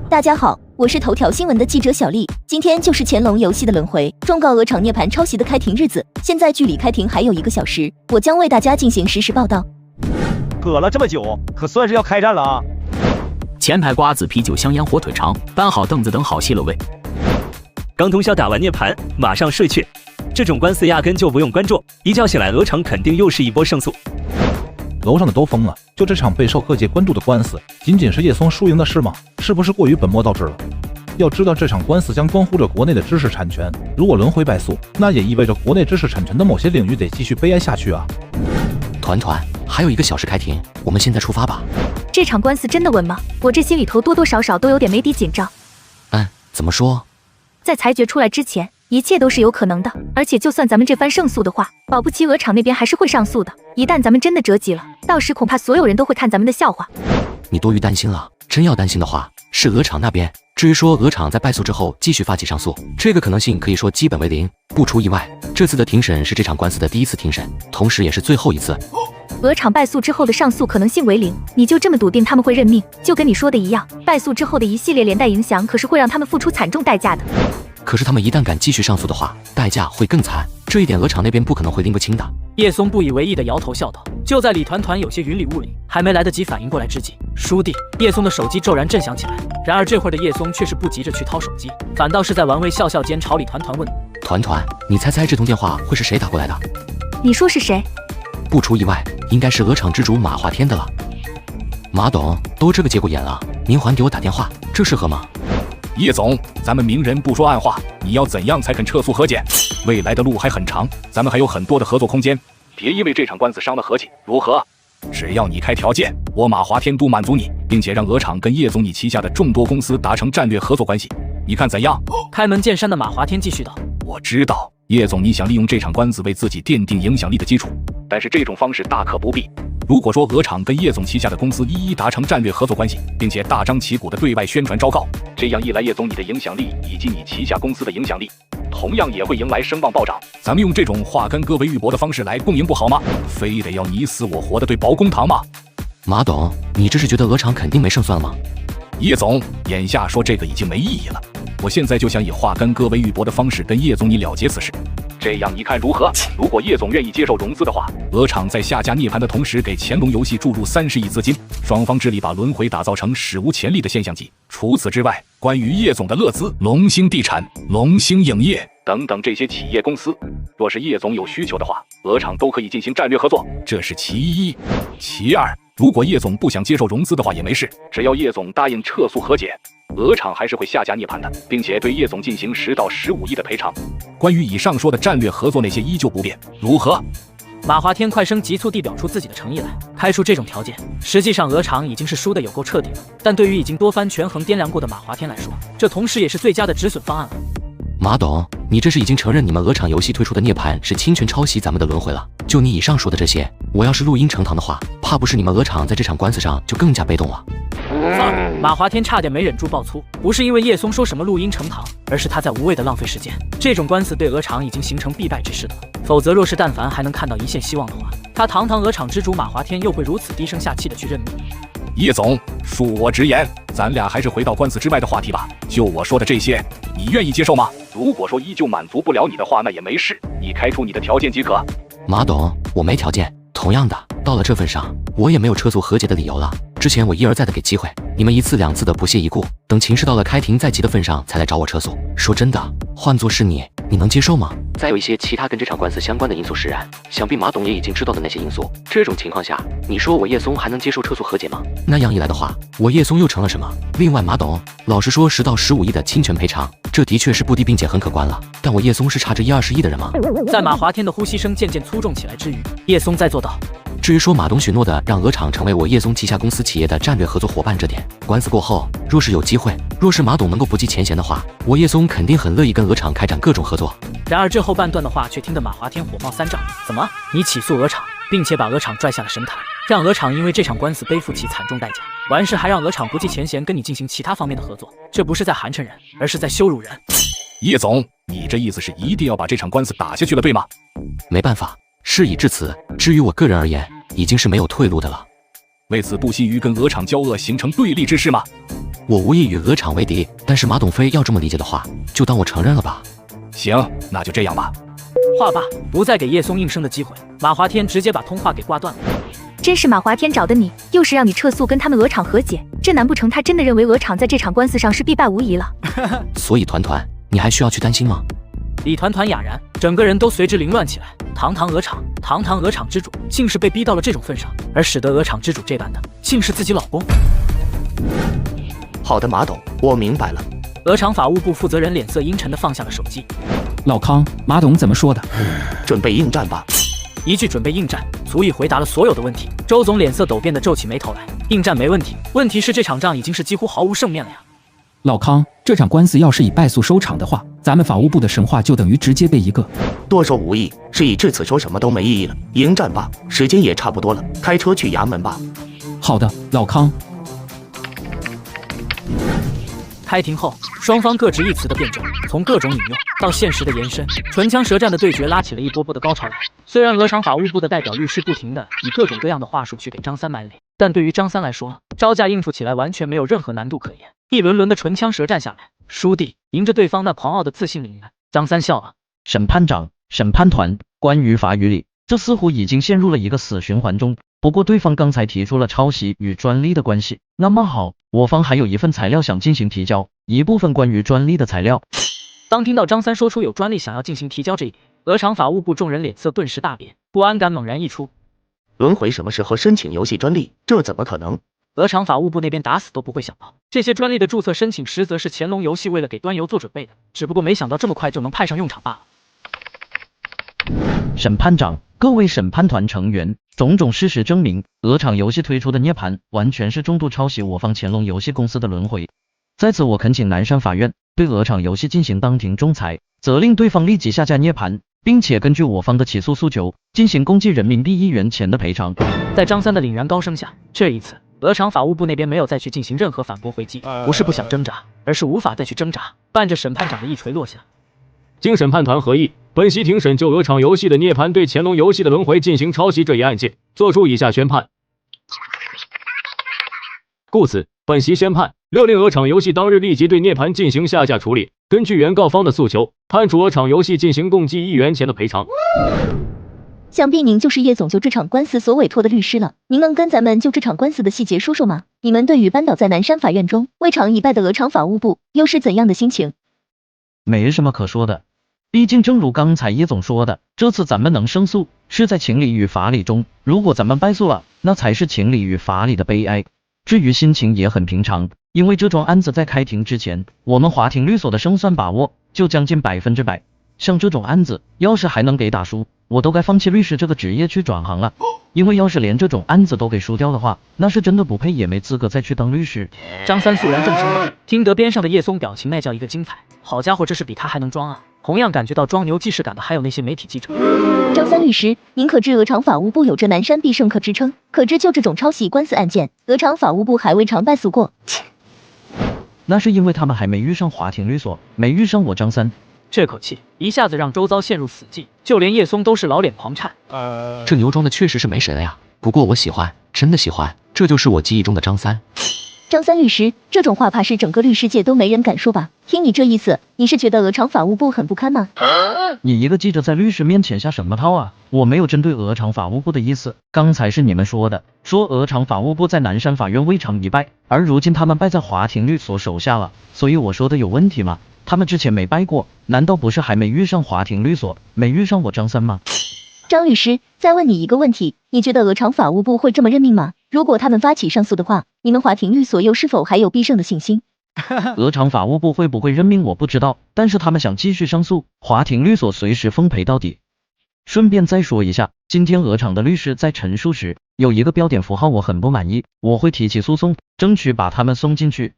大家好，我是头条新闻的记者小丽。今天就是乾隆游戏的轮回，状告鹅厂涅槃抄袭的开庭日子。现在距离开庭还有1个小时，我将为大家进行实时报道。搁了这么久，可算是要开战了啊！前排瓜子、啤酒、香烟、火腿肠，搬好凳子等好戏了喂。刚通宵打完涅槃，马上睡去。这种官司压根就不用关注，一觉醒来鹅厂肯定又是一波胜诉。楼上的都疯了，就这场备受各界关注的官司，仅仅是叶松输赢的事吗？是不是过于本末倒置了？要知道，这场官司将关乎着国内的知识产权，如果轮回败诉，那也意味着国内知识产权的某些领域得继续悲哀下去啊！团团，还有1个小时开庭，我们现在出发吧。这场官司真的稳吗？我这心里头多多少少都有点没底紧张。怎么说？在裁决出来之前，一切都是有可能的，而且就算咱们这番胜诉的话，保不齐鹅厂那边还是会上诉的。一旦咱们真的折戟了，到时恐怕所有人都会看咱们的笑话。你多余担心了，真要担心的话，是鹅厂那边。至于说鹅厂在败诉之后继续发起上诉，这个可能性可以说基本为0。不出意外，这次的庭审是这场官司的第1次庭审，同时也是最后一次。鹅厂败诉之后的上诉可能性为0，你就这么笃定他们会认命？就跟你说的一样，败诉之后的一系列连带影响可是会让他们付出惨重代价的。可是他们一旦敢继续上诉的话，代价会更惨，这一点鹅厂那边不可能会拎不清的。叶松不以为意地摇头笑道。就在李团团有些云里雾里，还没来得及反应过来之际，倏地，叶松的手机骤然震响起来。然而这会儿的叶松却是不急着去掏手机，反倒是在玩味笑笑间朝李团团问：“团团，你猜猜这通电话会是谁打过来的？”你说是谁？不出意外，应该是鹅厂之主马华天的了。马董，都这个节骨眼了，您还给我打电话，这适合吗？叶总，咱们明人不说暗话，你要怎样才肯撤诉和解？未来的路还很长，咱们还有很多的合作空间，别因为这场官司伤了和气，如何？只要你开条件，我马华天都满足你，并且让鹅厂跟叶总你旗下的众多公司达成战略合作关系，你看怎样？开门见山的马华天继续道：“我知道，叶总你想利用这场官司为自己奠定影响力的基础，但是这种方式大可不必。如果说鹅厂跟叶总旗下的公司一一达成战略合作关系，并且大张旗鼓的对外宣传昭告，这样一来，叶总你的影响力以及你旗下公司的影响力，同样也会迎来声望暴涨。咱们用这种化干戈为玉帛的方式来共赢不好吗？非得要你死我活的对簿公堂吗？”马董，你这是觉得鹅厂肯定没胜算了吗？叶总，眼下说这个已经没意义了，我现在就想以化干戈为玉帛的方式跟叶总你了结此事。这样你看如何？如果叶总愿意接受融资的话，鹅厂在下架涅槃的同时，给乾隆游戏注入30亿资金，双方致力把轮回打造成史无前例的现象级。除此之外，关于叶总的乐资、龙兴地产、龙兴影业等等这些企业公司，若是叶总有需求的话，鹅厂都可以进行战略合作，这是其一。其二，如果叶总不想接受融资的话也没事，只要叶总答应撤诉和解，鹅厂还是会下架涅槃的，并且对叶总进行10到15亿的赔偿。关于以上说的战略合作那些依旧不变，如何？马华天快声急促地表出自己的诚意来，开出这种条件，实际上鹅厂已经是输得有够彻底了。但对于已经多番权衡掂量过的马华天来说，这同时也是最佳的止损方案了。马董，你这是已经承认你们鹅厂游戏推出的涅槃是侵权抄袭咱们的轮回了。就你以上说的这些，我要是录音呈堂的话，怕不是你们鹅厂在这场官司上就更加被动了。马华天差点没忍住爆粗，不是因为叶松说什么录音呈堂，而是他在无谓的浪费时间。这种官司对鹅厂已经形成必败之势了，否则若是但凡还能看到一线希望的话，他堂堂鹅厂之主马华天又会如此低声下气的去认命？叶总，恕我直言，咱俩还是回到官司之外的话题吧。就我说的这些，你愿意接受吗？如果说依旧满足不了你的话，那也没事，你开出你的条件即可。马董，我没条件。同样的，到了这份上，我也没有撤诉和解的理由了。之前我一而再的给机会，你们1次2次的不屑一顾，等情势到了开庭再急的份上才来找我撤诉。说真的，换作是你能接受吗？再有一些其他跟这场官司相关的因素使然，想必马董也已经知道的那些因素。这种情况下，你说我叶松还能接受撤诉和解吗？那样一来的话，我叶松又成了什么？另外，马董，老实说，10到15亿的侵权赔偿，这的确是不低并且很可观了。但我叶松是差这1-20亿的人吗？在马华天的呼吸声渐渐粗重起来之余，叶松在做到。至于说马董许诺的让鹅厂成为我叶松旗下公司企业的战略合作伙伴这点，官司过后，若是有机会，若是马董能够不计前嫌的话，我叶松肯定很乐意跟鹅厂开展各种合作。然而这后半段的话却听得马华天火冒三丈，怎么？你起诉鹅厂，并且把鹅厂拽下了神坛，让鹅厂因为这场官司背负起惨重代价，完事还让鹅厂不计前嫌跟你进行其他方面的合作，这不是在寒碜人，而是在羞辱人。叶总，你这意思是一定要把这场官司打下去了，对吗？没办法，事已至此，至于我个人而言，已经是没有退路的了。为此不惜于跟鹅厂交恶，形成对立之势吗？我无意与鹅厂为敌，但是马董非要这么理解的话，就当我承认了吧。行，那就这样吧。话罢，不再给叶松应声的机会，马华天直接把通话给挂断了。真是马华天找的你，又是让你撤诉跟他们鹅厂和解，这难不成他真的认为鹅厂在这场官司上是必败无疑了？所以团团，你还需要去担心吗？李团团哑然，整个人都随之凌乱起来。堂堂鹅厂之主，竟是被逼到了这种份上，而使得鹅厂之主这般的，竟是自己老公。好的，马董，我明白了。鹅厂法务部负责人脸色阴沉地放下了手机。老康，马董怎么说的？准备应战吧。一句准备应战，足以回答了所有的问题。周总脸色陡变地皱起眉头来。应战没问题，问题是这场仗已经是几乎毫无胜面了呀。老康，这场官司要是以败诉收场的话，咱们法务部的神话就等于直接被一个。多说无益，事已至此，说什么都没意义了。迎战吧，时间也差不多了，开车去衙门吧。好的，老康。开庭后，双方各执一词的辩证，从各种引用到现实的延伸，唇枪舌战的对决拉起了一波波的高潮来。虽然鹅厂法务部的代表律师不停地以各种各样的话术去给张三买脸，但对于张三来说，招架应付起来完全没有任何难度可言。一轮轮的唇枪舌战下来，叔弟迎着对方那狂傲的自信领来，张三笑了。审判长、审判团，关于法与理，这似乎已经陷入了一个死循环中。不过对方刚才提出了抄袭与专利的关系，那么好，我方还有一份材料想进行提交，一部分关于专利的材料。当听到张三说出有专利想要进行提交这一点，鹅厂法务部众人脸色顿时大变，不安感猛然溢出。轮回什么时候申请游戏专利？这怎么可能？鹅厂法务部那边打死都不会想到，这些专利的注册申请实则是乾隆游戏为了给端游做准备的，只不过没想到这么快就能派上用场罢了。审判长，各位审判团成员，种种事实证明，鹅厂游戏推出的涅槃完全是重度抄袭我方乾隆游戏公司的轮回。在此我恳请南山法院对鹅厂游戏进行当庭仲裁，责令对方立即下架涅槃，并且根据我方的起诉诉求进行共计人民币1元钱的赔偿。在张三的凛然高声下，这一次鹅厂法务部那边没有再去进行任何反驳回击，不是不想挣扎，而是无法再去挣扎。伴着审判长的一锤落下，经审判团合议，本席庭审就鹅厂游戏的涅槃对乾隆游戏的轮回进行抄袭这一案件，作出以下宣判。故此，本席宣判，勒令鹅厂游戏当日立即对涅槃进行下架处理，根据原告方的诉求，判处鹅厂游戏进行共计1元钱的赔偿。想必您就是叶总就这场官司所委托的律师了，您能跟咱们就这场官司的细节说说吗？你们对于扳倒在南山法院中未尝一败的鹅厂法务部又是怎样的心情？没什么可说的，毕竟正如刚才叶总说的，这次咱们能胜诉是在情理与法理中，如果咱们败诉了，那才是情理与法理的悲哀。至于心情也很平常，因为这桩案子在开庭之前，我们华庭律所的胜算把握就将近100%。像这种案子，要是还能给打输，我都该放弃律师这个职业去转行了。因为要是连这种案子都给输掉的话，那是真的不配也没资格再去当律师。张三肃然正声，听得边上的叶松表情那叫一个精彩。好家伙，这是比他还能装啊！同样感觉到装牛既视感的还有那些媒体记者。张三律师，您可知鹅厂法务部有着南山必胜客之称？可知就这种抄袭官司案件，鹅厂法务部还未尝败诉过？那是因为他们还没遇上华庭律所，没遇上我张三。这口气一下子让周遭陷入死寂，就连叶松都是老脸狂颤。这牛装的确实是没谁了呀，不过我喜欢，真的喜欢，这就是我记忆中的张三。张三律师，这种话怕是整个律师界都没人敢说吧？听你这意思，你是觉得鹅厂法务部很不堪吗？你一个记者在律师面前下什么套啊？我没有针对鹅厂法务部的意思，刚才是你们说的，说鹅厂法务部在南山法院未尝一败，而如今他们败在华庭律所手下了，所以我说的有问题吗？他们之前没败过，难道不是还没遇上华庭律所，没遇上我张三吗？张律师，再问你一个问题，你觉得鹅厂法务部会这么认命吗？如果他们发起上诉的话，你们华庭律所又是否还有必胜的信心？鹅厂法务部会不会认命我不知道，但是他们想继续上诉，华庭律所随时奉陪到底。顺便再说一下，今天鹅厂的律师在陈述时有一个标点符号我很不满意，我会提起诉讼，争取把他们送进去。